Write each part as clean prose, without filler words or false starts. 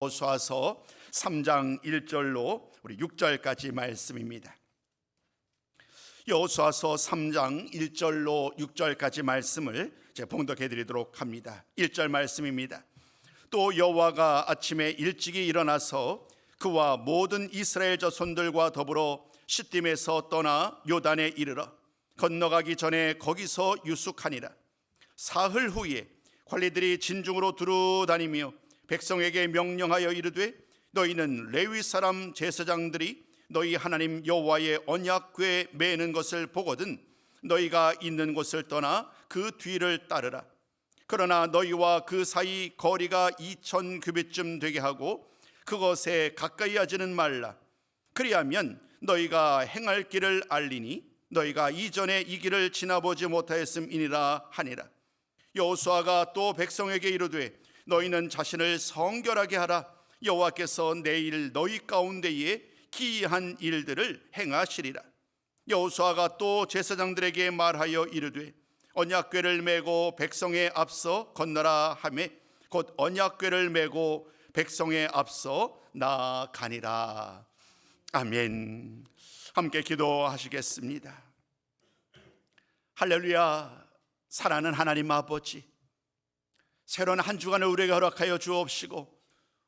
여호수아서 3장 1절로 우리 6절까지 말씀입니다. 여호수아서 3장 1절로 6절까지 말씀을 제가 봉독해 드리도록 합니다. 1절 말씀입니다. 또 여호와가 아침에 일찍이 일어나서 그와 모든 이스라엘 자손들과 더불어 시딤에서 떠나 요단에 이르러 건너가기 전에 거기서 유숙하니라. 사흘 후에 관리들이 진중으로 두루 다니며 백성에게 명령하여 이르되 너희는 레위 사람 제사장들이 너희 하나님 여호와의 언약궤에 매는 것을 보거든 너희가 있는 곳을 떠나 그 뒤를 따르라. 그러나 너희와 그 사이 거리가 2000 규빗쯤 되게 하고 그것에 가까이 하지는 말라. 그리하면 너희가 행할 길을 알리니 너희가 이전에 이 길을 지나보지 못하였음이니라 하니라. 여호수아가 또 백성에게 이르되 너희는 자신을 성결하게 하라. 여호와께서 내일 너희 가운데에 기이한 일들을 행하시리라. 여호수아가 또 제사장들에게 말하여 이르되 언약궤를 메고 백성에 앞서 건너라 하매 곧 언약궤를 메고 백성에 앞서 나아가니라. 아멘. 함께 기도하시겠습니다. 할렐루야. 사랑하는 하나님 아버지, 새로운 한 주간을 우리에게 허락하여 주옵시고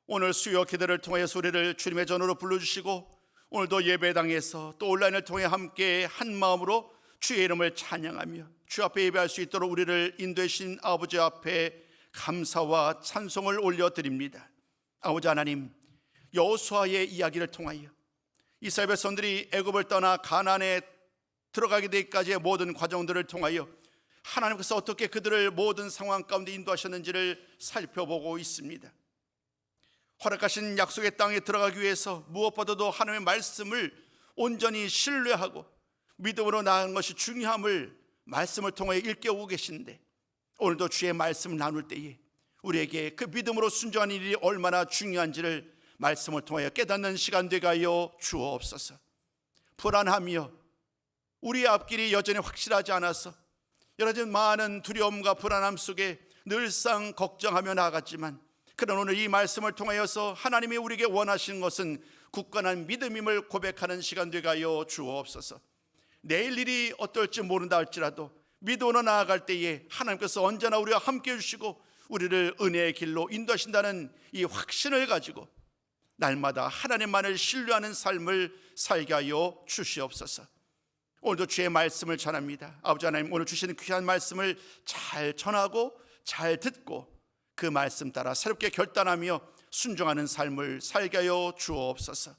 오늘 수요 기도를 통해서 우리를 주님의 전으로 불러주시고 오늘도 예배당에서 또 온라인을 통해 함께 한 마음으로 주의 이름을 찬양하며 주 앞에 예배할 수 있도록 우리를 인도하신 아버지 앞에 감사와 찬송을 올려드립니다. 아버지 하나님, 여호수아의 이야기를 통하여 이스라엘 백성들이 애굽을 떠나 가나안에 들어가게 되기까지의 모든 과정들을 통하여 하나님께서 어떻게 그들을 모든 상황 가운데 인도하셨는지를 살펴보고 있습니다. 허락하신 약속의 땅에 들어가기 위해서 무엇보다도 하나님의 말씀을 온전히 신뢰하고 믿음으로 나아가는 것이 중요함을 말씀을 통해 일깨우고 계신데 오늘도 주의 말씀을 나눌 때에 우리에게 그 믿음으로 순종하는 일이 얼마나 중요한지를 말씀을 통하여 깨닫는 시간 되게 하여 주옵소서. 불안하며 우리의 앞길이 여전히 확실하지 않아서 여러 가지 많은 두려움과 불안함 속에 늘상 걱정하며 나아갔지만 그러나 오늘 이 말씀을 통하여서 하나님이 우리에게 원하시는 것은 굳건한 믿음임을 고백하는 시간 되게 하여 주옵소서. 내일 일이 어떨지 모른다 할지라도 믿음으로 나아갈 때에 하나님께서 언제나 우리와 함께 해주시고 우리를 은혜의 길로 인도하신다는 이 확신을 가지고 날마다 하나님만을 신뢰하는 삶을 살게 하여 주시옵소서. 오늘도 주의 말씀을 전합니다. 아버지 하나님, 오늘 주시는 귀한 말씀을 잘 전하고 잘 듣고 그 말씀 따라 새롭게 결단하며 순종하는 삶을 살게 하여 주옵소서.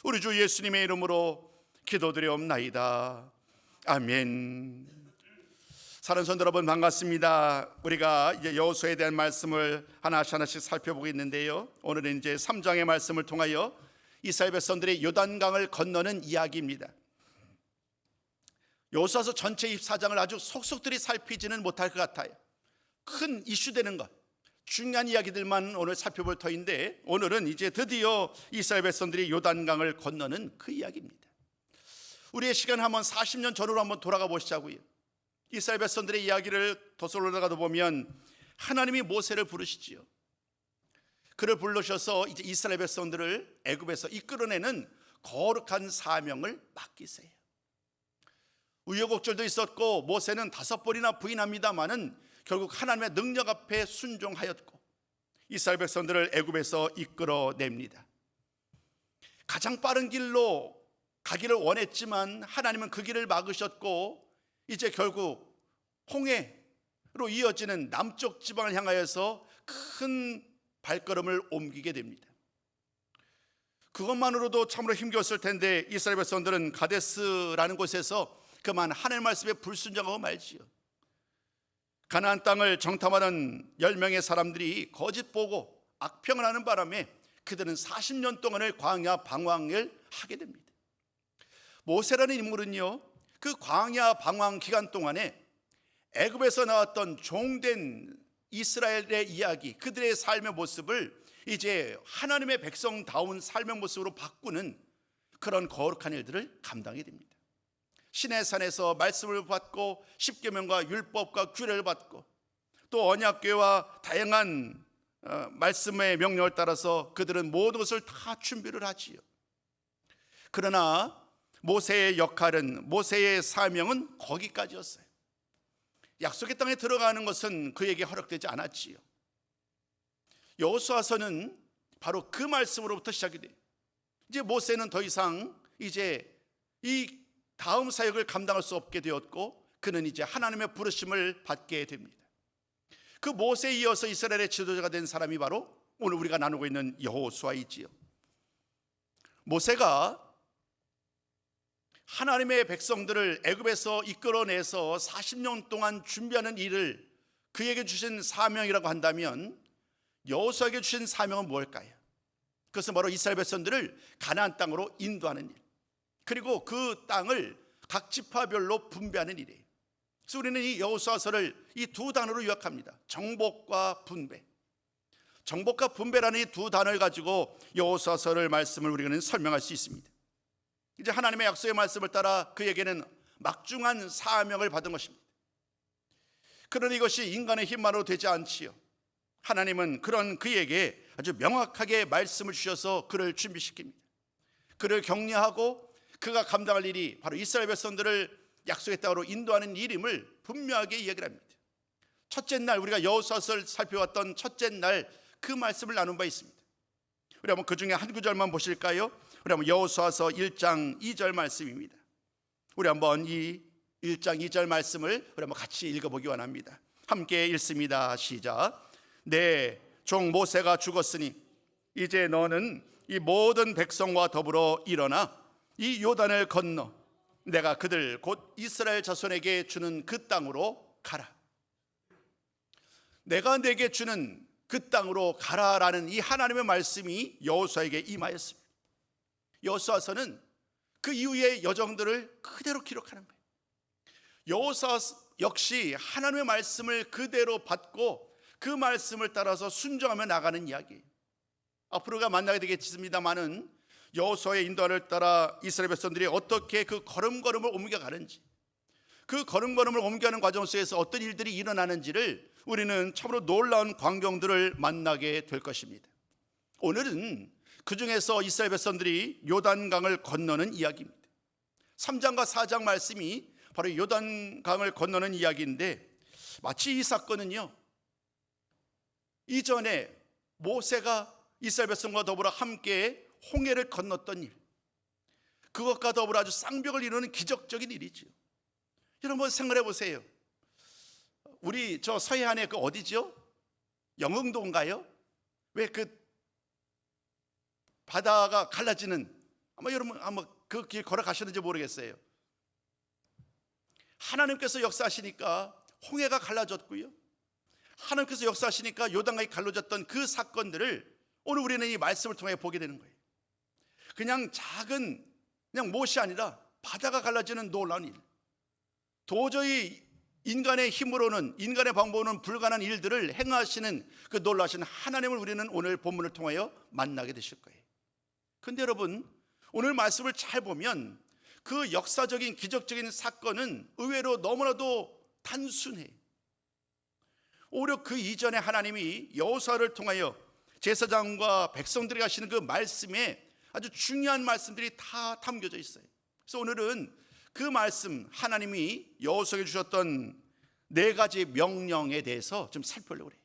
우리 주 예수님의 이름으로 기도드리옵나이다. 아멘. 사랑하는 성도 여러분, 반갑습니다. 우리가 이제 여호수아에 대한 말씀을 하나씩 살펴보고 있는데요, 오늘은 이제 3장의 말씀을 통하여 이스라엘 백성들이 요단강을 건너는 이야기입니다. 여호수아서 전체 24장을 아주 속속들이 살피지는 못할 것 같아요. 큰 이슈되는 것, 중요한 이야기들만 오늘 살펴볼 터인데 오늘은 이제 드디어 이스라엘 백성들이 요단강을 건너는 그 이야기입니다. 우리의 시간 한번 40년 전으로 한번 돌아가 보시자고요. 이스라엘 백성들의 이야기를 도서로 올라가다 보면 하나님이 모세를 부르시지요. 그를 불러셔서 이제 이스라엘 백성들을 애굽에서 이끌어내는 거룩한 사명을 맡기세요. 우여곡절도 있었고 모세는 5번이나 부인합니다마는 결국 하나님의 능력 앞에 순종하였고 이스라엘 백성들을 애굽에서 이끌어냅니다. 가장 빠른 길로 가기를 원했지만 하나님은 그 길을 막으셨고 이제 결국 홍해로 이어지는 남쪽 지방을 향하여서 큰 발걸음을 옮기게 됩니다. 그것만으로도 참으로 힘겨웠을 텐데 이스라엘 백성들은 가데스라는 곳에서 그만 하나님 말씀에 불순종하고 말지요. 가나안 땅을 정탐하는 10명의 사람들이 거짓 보고 악평을 하는 바람에 그들은 40년 동안을 광야 방황을 하게 됩니다. 모세라는 인물은요, 그 광야 방황 기간 동안에 애굽에서 나왔던 종된 이스라엘의 이야기, 그들의 삶의 모습을 이제 하나님의 백성다운 삶의 모습으로 바꾸는 그런 거룩한 일들을 감당하게 됩니다. 시내산에서 말씀을 받고 십계명과 율법과 규례를 받고 또 언약궤와 다양한 말씀의 명령을 따라서 그들은 모든 것을 다 준비를 하지요. 그러나 모세의 역할은, 모세의 사명은 거기까지였어요. 약속의 땅에 들어가는 것은 그에게 허락되지 않았지요. 여호수아서는 바로 그 말씀으로부터 시작이 돼요. 이제 모세는 더 이상 이제 이 다음 사역을 감당할 수 없게 되었고, 그는 이제 하나님의 부르심을 받게 됩니다. 그 모세에 이어서 이스라엘의 지도자가 된 사람이 바로 오늘 우리가 나누고 있는 여호수아이지요. 모세가 하나님의 백성들을 애굽에서 이끌어내서 40년 동안 준비하는 일을 그에게 주신 사명이라고 한다면, 여호수아에게 주신 사명은 무엇일까요? 그것은 바로 이스라엘 백성들을 가나안 땅으로 인도하는 일, 그리고 그 땅을 각 지파별로 분배하는 일이에요. 그래서 우리는 이 여호수아서를 이 두 단어로 요약합니다. 정복과 분배. 정복과 분배라는 이 두 단어를 가지고 여호수아서를 말씀을 우리는 설명할 수 있습니다. 이제 하나님의 약속의 말씀을 따라 그에게는 막중한 사명을 받은 것입니다. 그러나 이것이 인간의 힘만으로 되지 않지요. 하나님은 그런 그에게 아주 명확하게 말씀을 주셔서 그를 준비시킵니다. 그를 격려하고 그가 감당할 일이 바로 이스라엘 백성들을 약속의 땅으로 인도하는 일임을 분명하게 이야기를 합니다. 첫째 날, 우리가 여호수아서를 살펴왔던 첫째 날 그 말씀을 나눈 바 있습니다. 우리 한번 그 중에 한 구절만 보실까요? 우리 한번 여호수아서 1장 2절 말씀입니다. 우리 한번 이 1장 2절 말씀을 우리 한번 같이 읽어보기 원합니다. 함께 읽습니다. 시작. 내 종 모세가 죽었으니 이제 너는 이 모든 백성과 더불어 일어나 이 요단을 건너 내가 그들 곧 이스라엘 자손에게 주는 그 땅으로 가라. 내가 내게 주는 그 땅으로 가라라는 이 하나님의 말씀이 여호수아에게 임하였습니다. 여호수아서는 그 이후의 여정들을 그대로 기록하는 거예요. 여호수아 역시 하나님의 말씀을 그대로 받고 그 말씀을 따라서 순종하며 나가는 이야기예요. 앞으로가 만나게 되겠습니다마는 여호수아의 인도를 따라 이스라엘 백성들이 어떻게 그 걸음걸음을 옮겨가는지, 그 걸음걸음을 옮겨가는 과정 속에서 어떤 일들이 일어나는지를 우리는 참으로 놀라운 광경들을 만나게 될 것입니다. 오늘은 그 중에서 이스라엘 백성들이 요단강을 건너는 이야기입니다. 3장과 4장 말씀이 바로 요단강을 건너는 이야기인데, 마치 이 사건은요, 이전에 모세가 이스라엘 백성과 더불어 함께 홍해를 건넜던 일, 그것과 더불어 아주 쌍벽을 이루는 기적적인 일이죠. 여러분 생각해 보세요. 우리 저 서해안에 그 어디죠? 영흥도인가요? 왜 그 바다가 갈라지는, 아마 여러분 아마 그 길 걸어가셨는지 모르겠어요. 하나님께서 역사하시니까 홍해가 갈라졌고요, 하나님께서 역사하시니까 요단강이 갈라졌던 그 사건들을 오늘 우리는 이 말씀을 통해 보게 되는 거예요. 그냥 작은 그냥 못이 아니라 바다가 갈라지는 놀라운 일, 도저히 인간의 힘으로는, 인간의 방법으로는 불가능한 일들을 행하시는 그 놀라신 하나님을 우리는 오늘 본문을 통하여 만나게 되실 거예요. 그런데 여러분, 오늘 말씀을 잘 보면 그 역사적인 기적적인 사건은 의외로 너무나도 단순해요. 오히려 그 이전에 하나님이 여호수아를 통하여 제사장과 백성들이 하시는 그 말씀에 아주 중요한 말씀들이 다 담겨져 있어요. 그래서 오늘은 그 말씀, 하나님이 여호수아에게 주셨던 네 가지 명령에 대해서 좀 살펴보려고 해요.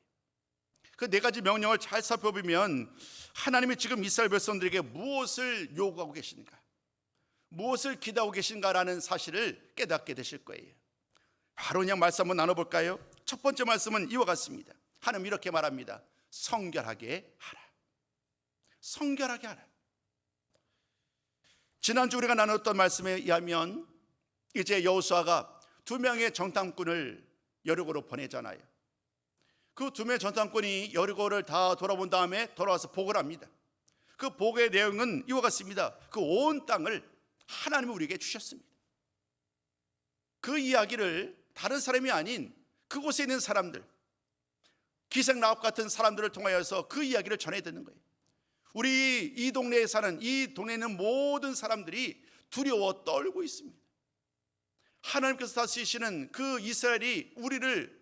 그 네 가지 명령을 잘 살펴보면 하나님이 지금 이스라엘 백성들에게 무엇을 요구하고 계신가, 무엇을 기대하고 계신가라는 사실을 깨닫게 되실 거예요. 바로 그냥 말씀 한번 나눠볼까요? 첫 번째 말씀은 이와 같습니다. 하나님 이렇게 말합니다. 성결하게 하라. 성결하게 하라. 지난주 우리가 나눴던 말씀에 의하면 이제 여호수아가 두 명의 정탐꾼을 여리고로 보내잖아요. 그 두 명의 정탐꾼이 여리고를 다 돌아본 다음에 돌아와서 보고를 합니다. 그 보고의 내용은 이와 같습니다. 그 온 땅을 하나님이 우리에게 주셨습니다. 그 이야기를 다른 사람이 아닌 그곳에 있는 사람들, 기생라합 같은 사람들을 통하여서 그 이야기를 전해 듣는 거예요. 우리 이 동네에 사는, 이 동네에 있는 모든 사람들이 두려워 떨고 있습니다. 하나님께서 다스리시는 그 이스라엘이 우리를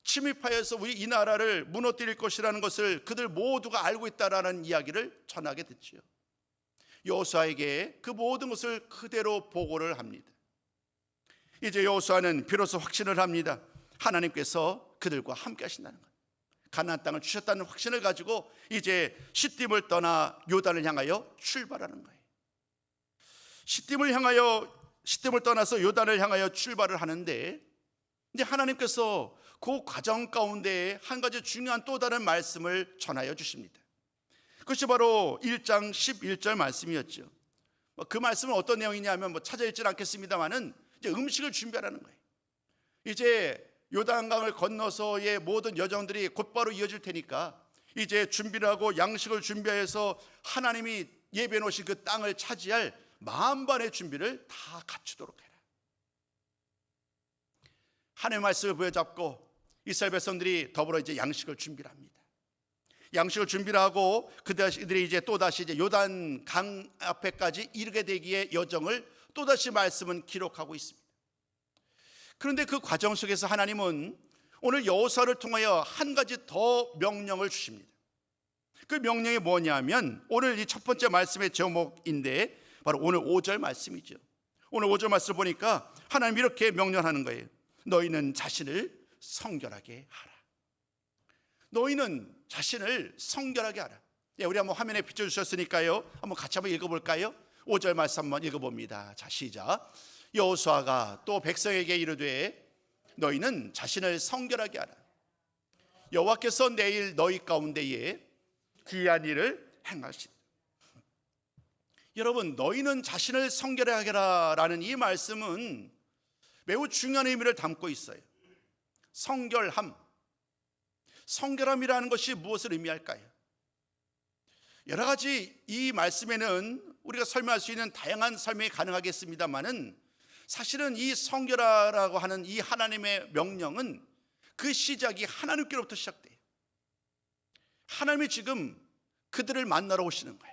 침입하여서 우리 이 나라를 무너뜨릴 것이라는 것을 그들 모두가 알고 있다라는 이야기를 전하게 됐지요. 여호수아에게 그 모든 것을 그대로 보고를 합니다. 이제 여호수아는 비로소 확신을 합니다. 하나님께서 그들과 함께 하신다는 것, 가나안 땅을 주셨다는 확신을 가지고 이제 시딤을 떠나 요단을 향하여 출발하는 거예요. 시딤을 떠나서 요단을 향하여 출발을 하는데, 이제 하나님께서 그 과정 가운데 한 가지 중요한 또 다른 말씀을 전하여 주십니다. 그것이 바로 1장 11절 말씀이었죠. 그 말씀은 어떤 내용이냐면 찾아 읽지는 않겠습니다만은 이제 음식을 준비하라는 거예요. 이제 요단강을 건너서의 모든 여정들이 곧바로 이어질 테니까 이제 준비를 하고 양식을 준비해서 하나님이 예비해 놓으신 그 땅을 차지할 만반의 준비를 다 갖추도록 해라. 하나님의 말씀을 부여잡고 이스라엘 백성들이 더불어 이제 양식을 준비를 합니다. 양식을 준비를 하고 그들이 이제 또다시 이제 요단 강 앞에까지 이르게 되기의 여정을 또다시 말씀은 기록하고 있습니다. 그런데 그 과정 속에서 하나님은 오늘 여호수아를 통하여 한 가지 더 명령을 주십니다. 그 명령이 뭐냐면 오늘 이 첫 번째 말씀의 제목인데 바로 오늘 5절 말씀이죠. 오늘 5절 말씀을 보니까 하나님 이렇게 명령하는 거예요. 너희는 자신을 성결하게 하라. 너희는 자신을 성결하게 하라. 우리 한번 화면에 비춰주셨으니까요, 한번 같이 한번 읽어볼까요? 5절 말씀 한번 읽어봅니다. 자, 시작. 여호수아가 또 백성에게 이르되 너희는 자신을 성결하게 하라. 여호와께서 내일 너희 가운데에 귀한 일을 행하시리라. 여러분, 너희는 자신을 성결하게 하라라는 이 말씀은 매우 중요한 의미를 담고 있어요. 성결함이라는 것이 무엇을 의미할까요? 여러 가지 이 말씀에는 우리가 설명할 수 있는 다양한 설명이 가능하겠습니다만은 사실은 이 성결하라고 하는 이 하나님의 명령은 그 시작이 하나님께로부터 시작돼요. 하나님이 지금 그들을 만나러 오시는 거예요.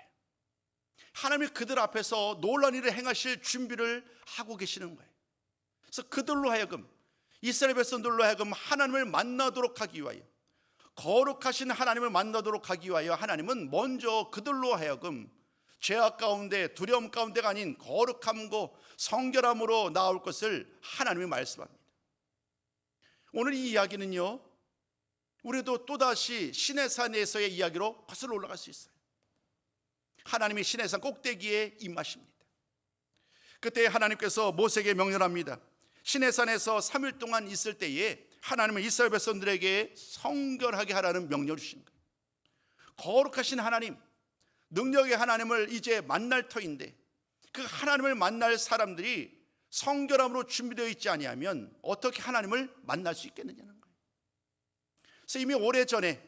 하나님이 그들 앞에서 놀라운 일을 행하실 준비를 하고 계시는 거예요. 그래서 그들로 하여금, 이스라엘 백성들로 하여금 하나님을 만나도록 하기 위하여, 거룩하신 하나님을 만나도록 하기 위하여 하나님은 먼저 그들로 하여금 죄악 가운데, 두려움 가운데가 아닌 거룩함과 성결함으로 나올 것을 하나님이 말씀합니다. 오늘 이 이야기는요, 우리도 또다시 시내산에서의 이야기로 거슬러 올라갈 수 있어요. 하나님이 시내산 꼭대기에 임하십니다. 그때 하나님께서 모세에게 명령합니다. 시내산에서 3일 동안 있을 때에 하나님은 이스라엘 백성들에게 성결하게 하라는 명령을 주신 거예요. 거룩하신 하나님, 능력의 하나님을 이제 만날 터인데 그 하나님을 만날 사람들이 성결함으로 준비되어 있지 아니하면 어떻게 하나님을 만날 수 있겠느냐는 거예요. 그래서 이미 오래전에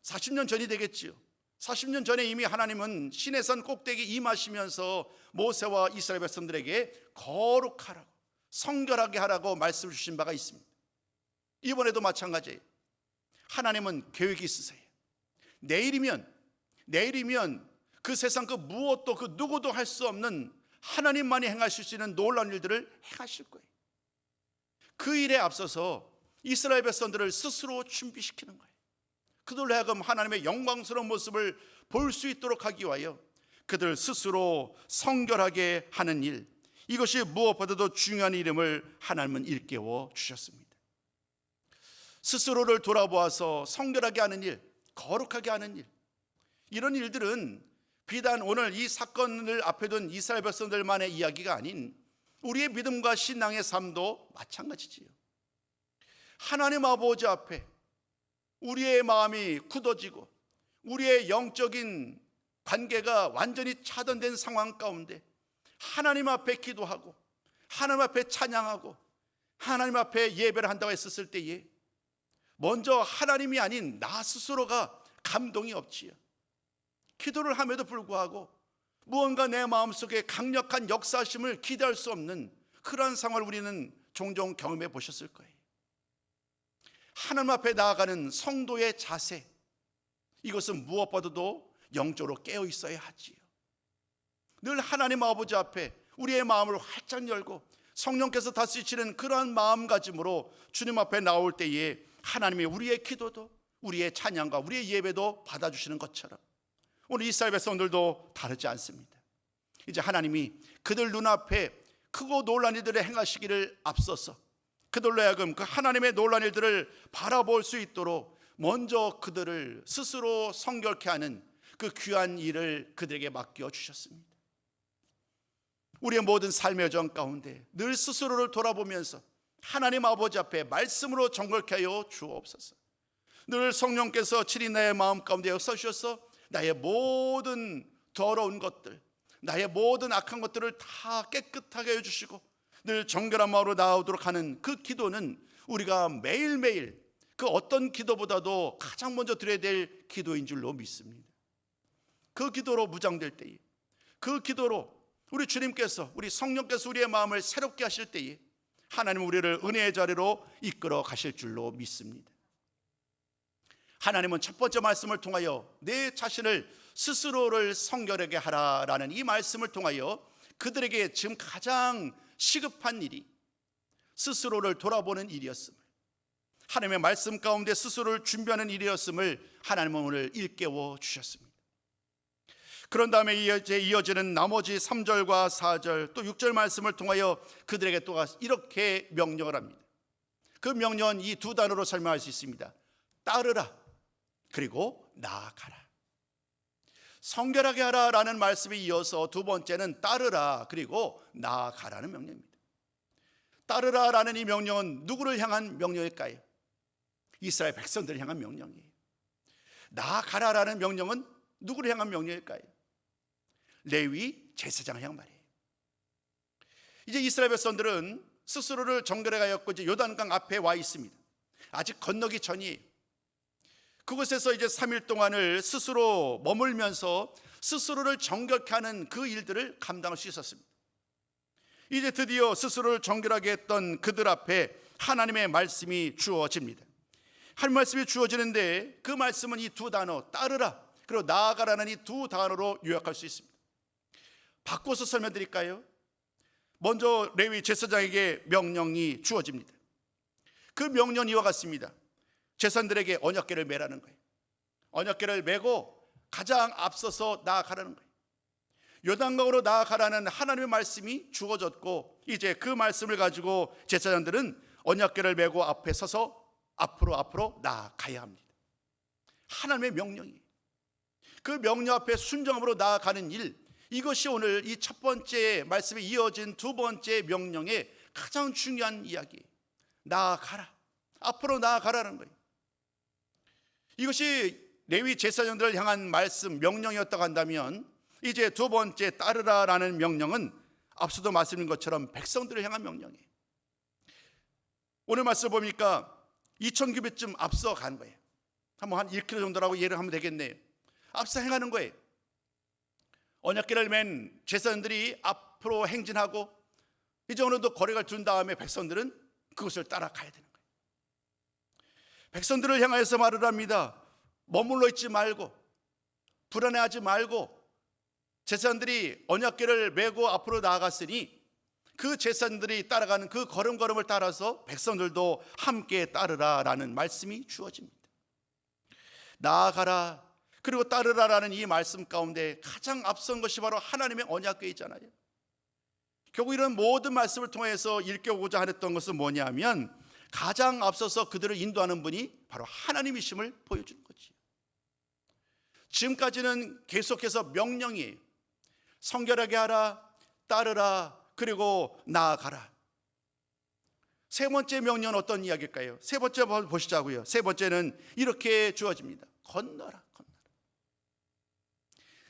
40년 전이 되겠지요. 40년 전에 이미 하나님은 시내산 꼭대기 임하시면서 모세와 이스라엘 백성들에게 거룩하라고, 성결하게 하라고 말씀을 주신 바가 있습니다. 이번에도 마찬가지예요. 하나님은 계획이 있으세요. 내일이면 그 세상 그 무엇도 그 누구도 할 수 없는 하나님만이 행하실 수 있는 놀라운 일들을 행하실 거예요. 그 일에 앞서서 이스라엘 백성들을 스스로 준비시키는 거예요. 그들로 하여금 하나님의 영광스러운 모습을 볼 수 있도록 하기 위하여 그들 스스로 성결하게 하는 일, 이것이 무엇보다도 중요한 이름을 하나님은 일깨워 주셨습니다. 스스로를 돌아보아서 성결하게 하는 일, 거룩하게 하는 일, 이런 일들은 비단 오늘 이 사건을 앞에 둔 이스라엘 백성들만의 이야기가 아닌 우리의 믿음과 신앙의 삶도 마찬가지지요. 하나님 아버지 앞에 우리의 마음이 굳어지고 우리의 영적인 관계가 완전히 차단된 상황 가운데 하나님 앞에 기도하고 하나님 앞에 찬양하고 하나님 앞에 예배를 한다고 했었을 때에 먼저 하나님이 아닌 나 스스로가 감동이 없지요. 기도를 함에도 불구하고 무언가 내 마음속에 강력한 역사심을 기대할 수 없는 그러한 상황을 우리는 종종 경험해 보셨을 거예요. 하나님 앞에 나아가는 성도의 자세, 이것은 무엇보다도 영적으로 깨어 있어야 하지요. 늘 하나님 아버지 앞에 우리의 마음을 활짝 열고 성령께서 다스리시는 그러한 마음가짐으로 주님 앞에 나올 때에 하나님이 우리의 기도도, 우리의 찬양과 우리의 예배도 받아주시는 것처럼 오늘 이스라엘 백성들도 다르지 않습니다. 이제 하나님이 그들 눈앞에 크고 놀란 일들을 행하시기를 앞서서 그들로 하여금 그 하나님의 놀란 일들을 바라볼 수 있도록 먼저 그들을 스스로 성결케 하는 그 귀한 일을 그들에게 맡겨주셨습니다. 우리의 모든 삶의 여정 가운데 늘 스스로를 돌아보면서 하나님 아버지 앞에 말씀으로 정결케 하여 주옵소서. 늘 성령께서 친히 나의 마음 가운데 역사하셔서 나의 모든 더러운 것들, 나의 모든 악한 것들을 다 깨끗하게 해주시고 늘 정결한 마음으로 나아오도록 하는 그 기도는 우리가 매일매일 그 어떤 기도보다도 가장 먼저 드려야 될 기도인 줄로 믿습니다. 그 기도로 무장될 때에, 그 기도로 우리 주님께서, 우리 성령께서 우리의 마음을 새롭게 하실 때에 하나님은 우리를 은혜의 자리로 이끌어 가실 줄로 믿습니다. 하나님은 첫 번째 말씀을 통하여 내 자신을 스스로를 성결하게 하라라는 이 말씀을 통하여 그들에게 지금 가장 시급한 일이 스스로를 돌아보는 일이었음을, 하나님의 말씀 가운데 스스로를 준비하는 일이었음을 하나님은 오늘 일깨워 주셨습니다. 그런 다음에 이어지는 나머지 3절과 4절 또 6절 말씀을 통하여 그들에게 또 이렇게 명령을 합니다. 그 명령은 이 두 단어로 설명할 수 있습니다. 따르라, 그리고 나아가라. 성결하게 하라라는 말씀에 이어서 두 번째는 따르라, 그리고 나아가라는 명령입니다. 따르라라는 이 명령은 누구를 향한 명령일까요? 이스라엘 백성들을 향한 명령이에요. 나아가라라는 명령은 누구를 향한 명령일까요? 레위 제사장을 향한 말이에요. 이제 이스라엘 백성들은 스스로를 정결해 가였고 이제 요단강 앞에 와 있습니다. 아직 건너기 전이에요. 그곳에서 이제 3일 동안을 스스로 머물면서 스스로를 정결케 하는 그 일들을 감당할 수 있었습니다. 이제 드디어 스스로를 정결하게 했던 그들 앞에 하나님의 말씀이 주어집니다. 한 말씀이 주어지는데 그 말씀은 이 두 단어 따르라 그리고 나아가라는 이 두 단어로 요약할 수 있습니다. 바꿔서 설명드릴까요? 먼저 레위 제사장에게 명령이 주어집니다. 그 명령은 이와 같습니다. 제사장들에게 언약궤를 매라는 거예요. 언약궤를 매고 가장 앞서서 나아가라는 거예요. 요단강으로 나아가라는 하나님의 말씀이 주어졌고 이제 그 말씀을 가지고 제사장들은 언약궤를 메고 앞에 서서 앞으로 나아가야 합니다. 하나님의 명령이에요. 그 명령 앞에 순종함으로 나아가는 일, 이것이 오늘 이 첫 번째 말씀에 이어진 두 번째 명령의 가장 중요한 이야기예요. 나아가라, 앞으로 나아가라는 거예요. 이것이 레위 제사장들을 향한 말씀 명령이었다고 한다면 이제 두 번째 따르라라는 명령은 앞서도 말씀드린 것처럼 백성들을 향한 명령이에요. 오늘 말씀 보니까 2000규빗쯤 앞서 간 거예요. 한번 한 1km 정도라고 예를 하면 되겠네요. 앞서 행하는 거예요. 언약궤를 맨 제사장들이 앞으로 행진하고 이제 어느 정도 거리를 둔 다음에 백성들은 그것을 따라가야 되는 거예요. 백성들을 향하여서 말을 합니다. 머물러 있지 말고 불안해하지 말고 제사장들이 언약궤를 메고 앞으로 나아갔으니 그 제사장들이 따라가는 그 걸음걸음을 따라서 백성들도 함께 따르라라는 말씀이 주어집니다. 나아가라 그리고 따르라라는 이 말씀 가운데 가장 앞선 것이 바로 하나님의 언약궤이잖아요. 결국 이런 모든 말씀을 통해서 일깨우고자 했던 것은 뭐냐면 가장 앞서서 그들을 인도하는 분이 바로 하나님이심을 보여주는 거지. 지금까지는 계속해서 명령이에요. 성결하게 하라, 따르라, 그리고 나아가라. 세 번째 명령은 어떤 이야기일까요? 세 번째 보시자고요. 세 번째는 이렇게 주어집니다. 건너라.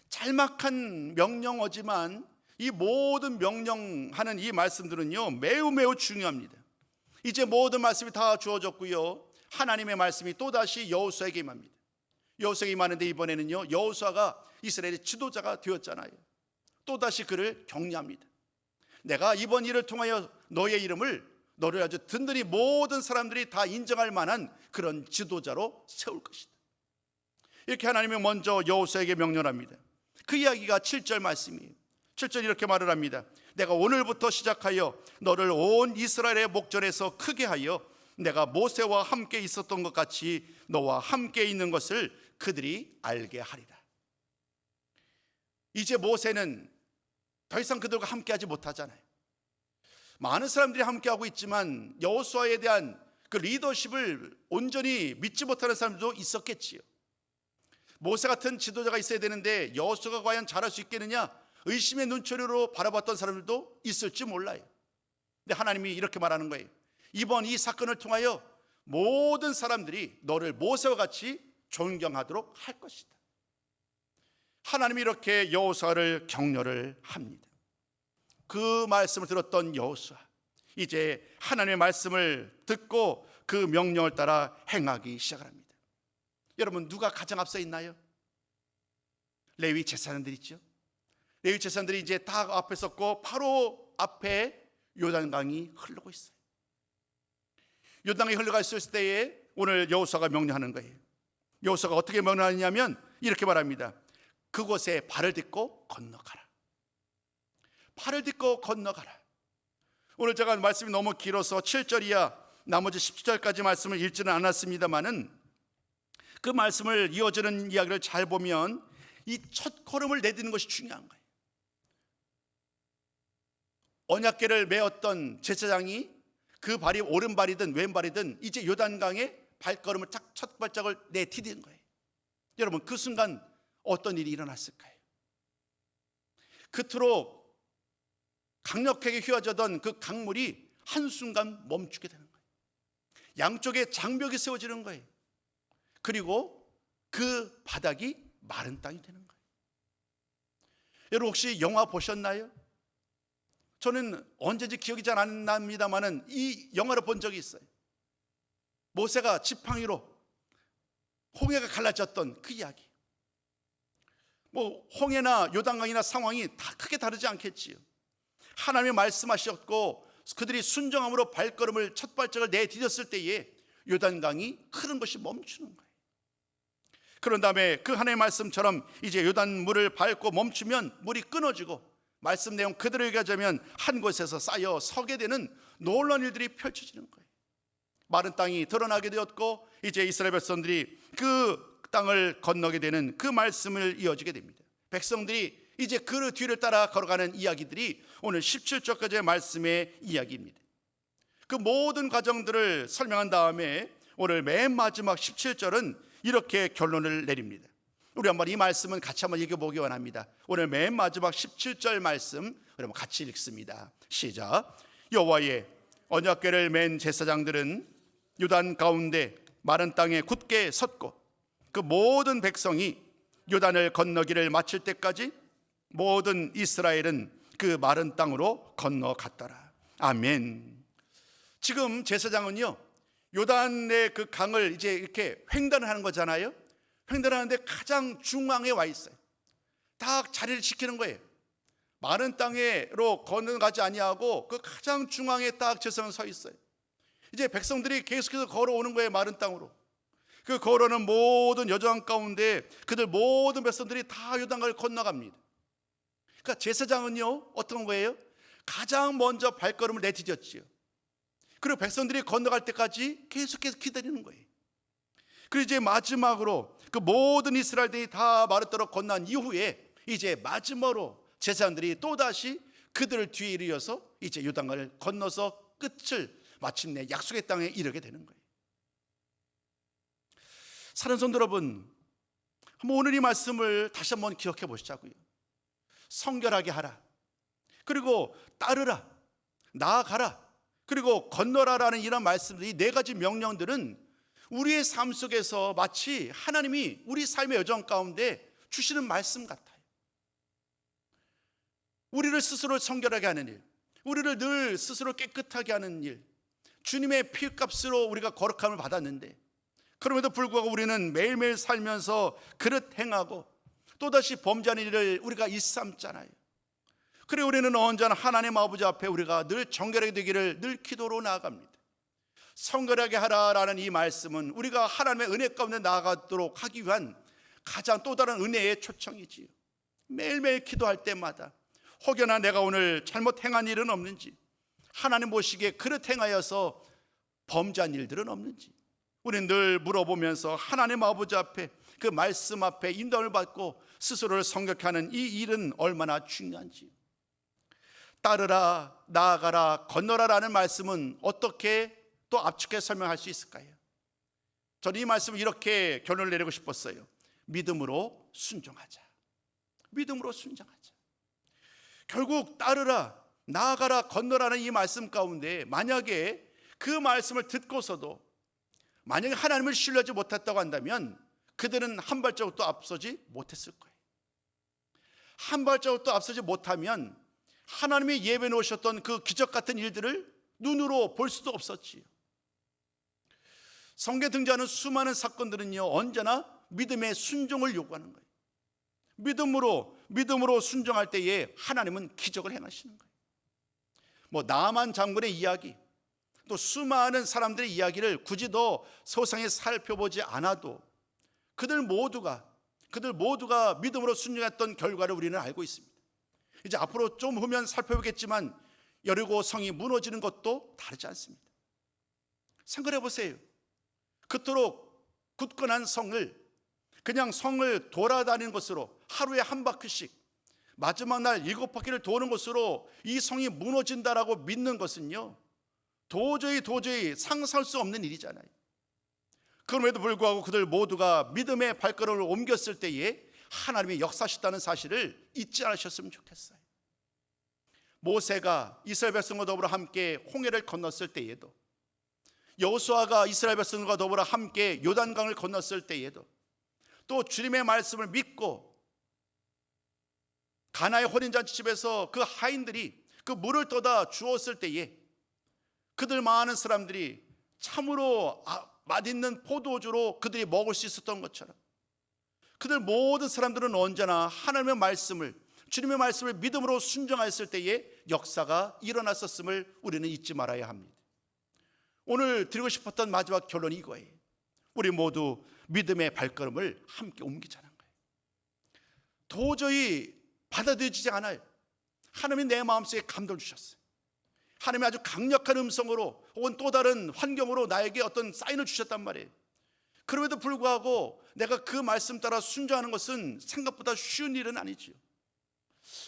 짤막한 명령어지만 이 모든 명령하는 이 말씀들은요 매우 중요합니다. 이제 모든 말씀이 다 주어졌고요, 하나님의 말씀이 또다시 여호수아에게 임합니다. 여호수아에게 임하는데 이번에는요 여호수아가 이스라엘의 지도자가 되었잖아요. 또다시 그를 격려합니다. 내가 이번 일을 통하여 너를 아주 든든히 모든 사람들이 다 인정할 만한 그런 지도자로 세울 것이다. 이렇게 하나님이 먼저 여호수아에게 명령합니다. 그 이야기가 7절 말씀이에요. 7절 이렇게 말을 합니다. 내가 오늘부터 시작하여 너를 온 이스라엘의 목전에서 크게 하여 내가 모세와 함께 있었던 것 같이 너와 함께 있는 것을 그들이 알게 하리라. 이제 모세는 더 이상 그들과 함께하지 못하잖아요. 많은 사람들이 함께하고 있지만 여호수아에 대한 그 리더십을 온전히 믿지 못하는 사람들도 있었겠지요. 모세 같은 지도자가 있어야 되는데 여호수아가 과연 잘할 수 있겠느냐, 의심의 눈초리로 바라봤던 사람들도 있을지 몰라요. 근데 하나님이 이렇게 말하는 거예요. 이번 이 사건을 통하여 모든 사람들이 너를 모세와 같이 존경하도록 할 것이다. 하나님이 이렇게 여호수아를 격려를 합니다. 그 말씀을 들었던 여호수아, 이제 하나님의 말씀을 듣고 그 명령을 따라 행하기 시작합니다. 여러분, 누가 가장 앞서 있나요? 레위 제사장들이 있죠. 레위 제사장들이 이제 다 앞에 섰고 바로 앞에 요단강이 흐르고 있어요. 요단강이 흘러가 있을 때에 오늘 여호수아가 명령하는 거예요. 여호수아가 어떻게 명령하냐면 이렇게 말합니다. 그곳에 발을 딛고 건너가라. 발을 딛고 건너가라. 오늘 제가 말씀이 너무 길어서 7절이야 나머지 17절까지 말씀을 읽지는 않았습니다만은 그 말씀을 이어지는 이야기를 잘 보면 이 첫 걸음을 내딛는 것이 중요한 거예요. 언약궤를 메었던 제사장이 그 발이 오른발이든 왼발이든 이제 요단강에 발걸음을 첫 발짝을 내디딘 거예요. 여러분, 그 순간 어떤 일이 일어났을까요? 그토록 강력하게 휘어져던 그 강물이 한순간 멈추게 되는 거예요. 양쪽에 장벽이 세워지는 거예요. 그리고 그 바닥이 마른 땅이 되는 거예요. 여러분, 혹시 영화 보셨나요? 저는 언제인지 기억이 잘 안 납니다만은 이 영화를 본 적이 있어요. 모세가 지팡이로 홍해가 갈라졌던 그 이야기. 홍해나 요단강이나 상황이 다 크게 다르지 않겠지요. 하나님이 말씀하셨고 그들이 순종함으로 발걸음을 첫 발짝을 내디뎠을 때에 요단강이 흐른 것이 멈추는 거예요. 그런 다음에 그 하나님의 말씀처럼 이제 요단물을 밟고 멈추면 물이 끊어지고 말씀 내용 그대로 얘기하자면 한 곳에서 쌓여 서게 되는 놀라운 일들이 펼쳐지는 거예요. 마른 땅이 드러나게 되었고 이제 이스라엘 백성들이 그 땅을 건너게 되는 그 말씀을 이어지게 됩니다. 백성들이 이제 그 뒤를 따라 걸어가는 이야기들이 오늘 17절까지의 말씀의 이야기입니다. 그 모든 과정들을 설명한 다음에 오늘 맨 마지막 17절은 이렇게 결론을 내립니다. 우리 한번 이 말씀은 같이 한번 읽어보기 원합니다. 오늘 맨 마지막 17절 말씀 여러분 같이 읽습니다. 시작. 여호와의 언약궤를 맨 제사장들은 요단 가운데 마른 땅에 굳게 섰고 그 모든 백성이 요단을 건너기를 마칠 때까지 모든 이스라엘은 그 마른 땅으로 건너갔더라. 아멘. 지금 제사장은요 요단의 그 강을 이제 이렇게 횡단을 하는 거잖아요. 횡단하는데 가장 중앙에 와 있어요. 딱 자리를 지키는 거예요. 마른 땅으로 건너가지 아니하고 그 가장 중앙에 딱 제사장은 서 있어요. 이제 백성들이 계속해서 걸어오는 거예요. 마른 땅으로. 그 걸어오는 모든 여정 가운데 그들 모든 백성들이 다 요단강을 건너갑니다. 그러니까 제사장은요 어떤 거예요? 가장 먼저 발걸음을 내디뎠지요. 그리고 백성들이 건너갈 때까지 계속해서 기다리는 거예요. 그리고 이제 마지막으로 그 모든 이스라엘들이 다 마르도록 건넌 이후에 이제 마지막으로 제사장들이 또다시 그들을 뒤에 이어서 이제 요단강을 건너서 끝을 마침내 약속의 땅에 이르게 되는 거예요. 사랑하는 성도 여러분, 한번 오늘 이 말씀을 다시 한번 기억해 보시자고요. 성결하게 하라, 그리고 따르라, 나아가라, 그리고 건너라라는 이런 말씀들이 네 가지 명령들은 우리의 삶 속에서 마치 하나님이 우리 삶의 여정 가운데 주시는 말씀 같아요. 우리를 스스로 성결하게 하는 일, 우리를 늘 스스로 깨끗하게 하는 일, 주님의 피값으로 우리가 거룩함을 받았는데 그럼에도 불구하고 우리는 매일매일 살면서 그릇 행하고 또다시 범죄하는 일을 우리가 일삼잖아요. 그래 우리는 언제나 하나님 아버지 앞에 우리가 늘 정결하게 되기를 늘 기도로 나아갑니다. 성결하게 하라라는 이 말씀은 우리가 하나님의 은혜 가운데 나아가도록 하기 위한 가장 또 다른 은혜의 초청이지요. 매일매일 기도할 때마다 혹여나 내가 오늘 잘못 행한 일은 없는지 하나님 보시기에 그릇 행하여서 범죄한 일들은 없는지 우리는 늘 물어보면서 하나님 아버지 앞에 그 말씀 앞에 인도를 받고 스스로를 성격하는 이 일은 얼마나 중요한지. 따르라, 나아가라, 건너라라는 말씀은 어떻게 또 압축해 설명할 수 있을까요? 저는 이 말씀을 이렇게 결론을 내리고 싶었어요. 믿음으로 순종하자. 믿음으로 순종하자. 결국 따르라, 나아가라, 건너라는 이 말씀 가운데 만약에 그 말씀을 듣고서도 만약에 하나님을 신뢰하지 못했다고 한다면 그들은 한 발자국도 앞서지 못했을 거예요. 한 발자국도 앞서지 못하면 하나님이 예배해 놓으셨던 그 기적 같은 일들을 눈으로 볼 수도 없었지요. 성경에 등장하는 수많은 사건들은요, 언제나 믿음의 순종을 요구하는 거예요. 믿음으로 순종할 때에 하나님은 기적을 행하시는 거예요. 나만 장군의 이야기, 또 수많은 사람들의 이야기를 굳이 더 소상히 살펴보지 않아도 그들 모두가 믿음으로 순종했던 결과를 우리는 알고 있습니다. 이제 앞으로 좀 후면 살펴보겠지만 여리고 성이 무너지는 것도 다르지 않습니다. 생각해 보세요. 그토록 굳건한 성을 그냥 성을 돌아다니는 것으로 하루에 한 바퀴씩 마지막 날 7바퀴를 도는 것으로 이 성이 무너진다라고 믿는 것은요, 도저히 상상할 수 없는 일이잖아요. 그럼에도 불구하고 그들 모두가 믿음의 발걸음을 옮겼을 때에 하나님이 역사하셨다는 사실을 잊지 않으셨으면 좋겠어요. 모세가 이스라엘 백성과 더불어 함께 홍해를 건넜을 때에도, 여호수아가 이스라엘 백성과 더불어 함께 요단강을 건넜을 때에도, 또 주님의 말씀을 믿고 가나의 혼인잔치집에서 그 하인들이 그 물을 떠다 주었을 때에 그들 많은 사람들이 참으로 맛있는 포도주로 그들이 먹을 수 있었던 것처럼 그들 모든 사람들은 언제나 하나님의 말씀을, 주님의 말씀을 믿음으로 순종하였을 때에 역사가 일어났었음을 우리는 잊지 말아야 합니다. 오늘 드리고 싶었던 마지막 결론이 이거예요. 우리 모두 믿음의 발걸음을 함께 옮기자는 거예요. 도저히 받아들여지지 않아요. 하나님이 내 마음속에 감동을 주셨어요. 하나님이 아주 강력한 음성으로 혹은 또 다른 환경으로 나에게 어떤 사인을 주셨단 말이에요. 그럼에도 불구하고 내가 그 말씀 따라 순종하는 것은 생각보다 쉬운 일은 아니지요.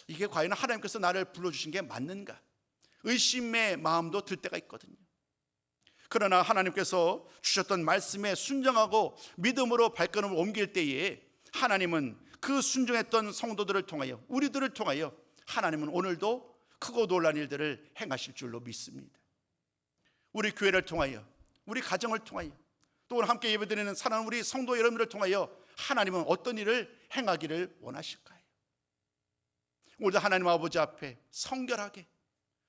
이게 과연 하나님께서 나를 불러주신 게 맞는가? 의심의 마음도 들 때가 있거든요. 그러나 하나님께서 주셨던 말씀에 순종하고 믿음으로 발걸음을 옮길 때에 하나님은 그 순종했던 성도들을 통하여, 우리들을 통하여 하나님은 오늘도 크고 놀라운 일들을 행하실 줄로 믿습니다. 우리 교회를 통하여, 우리 가정을 통하여, 또 오늘 함께 예배드리는 사랑하는 우리 성도 여러분들을 통하여 하나님은 어떤 일을 행하기를 원하실까요? 오늘도 하나님 아버지 앞에 성결하게,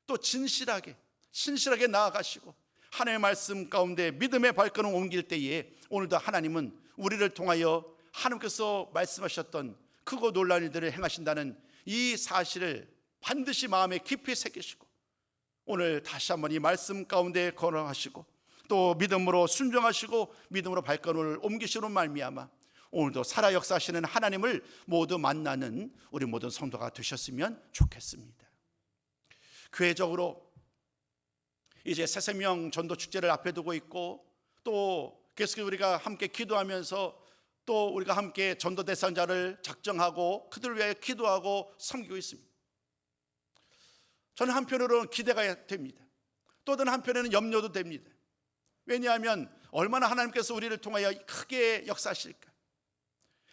또 진실하게, 신실하게 나아가시고 하나님의 말씀 가운데 믿음의 발걸음을 옮길 때에 오늘도 하나님은 우리를 통하여 하나님께서 말씀하셨던 크고 놀라운 일들을 행하신다는 이 사실을 반드시 마음에 깊이 새기시고 오늘 다시 한번 이 말씀 가운데 걸어가시고 또 믿음으로 순종하시고 믿음으로 발걸음을 옮기시는 말미암아 오늘도 살아 역사하시는 하나님을 모두 만나는 우리 모든 성도가 되셨으면 좋겠습니다. 교회적으로 이제 새생명 전도 축제를 앞에 두고 있고 또 계속 우리가 함께 기도하면서 또 우리가 함께 전도 대상자를 작정하고 그들을 위하여 기도하고 섬기고 있습니다. 저는 한편으로는 기대가 됩니다. 또 다른 한편에는 염려도 됩니다. 왜냐하면 얼마나 하나님께서 우리를 통하여 크게 역사하실까.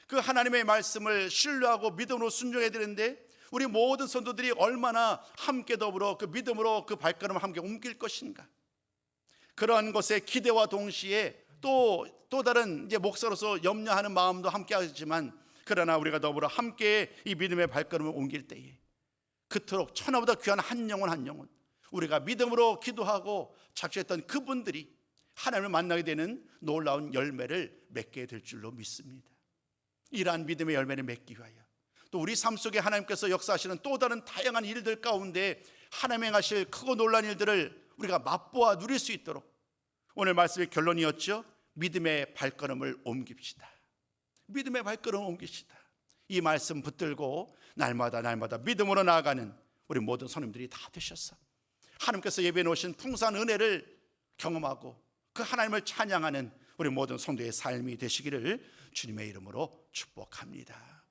그 하나님의 말씀을 신뢰하고 믿음으로 순종해야 되는데 우리 모든 성도들이 얼마나 함께 더불어 그 믿음으로 그 발걸음을 함께 옮길 것인가. 그러한 것에 기대와 동시에 또 다른 이제 목사로서 염려하는 마음도 함께 하지만 그러나 우리가 더불어 함께 이 믿음의 발걸음을 옮길 때에 그토록 천하보다 귀한 한 영혼 우리가 믿음으로 기도하고 작정했던 그분들이 하나님을 만나게 되는 놀라운 열매를 맺게 될 줄로 믿습니다. 이러한 믿음의 열매를 맺기 위하여 또 우리 삶 속에 하나님께서 역사하시는 또 다른 다양한 일들 가운데 하나님 행하실 크고 놀라운 일들을 우리가 맛보아 누릴 수 있도록 오늘 말씀의 결론이었죠. 믿음의 발걸음을 옮깁시다. 믿음의 발걸음을 옮깁시다. 이 말씀 붙들고 날마다 믿음으로 나아가는 우리 모든 성도님들이 다 되셨어. 하나님께서 예배해 놓으신 풍성한 은혜를 경험하고 그 하나님을 찬양하는 우리 모든 성도의 삶이 되시기를 주님의 이름으로 축복합니다.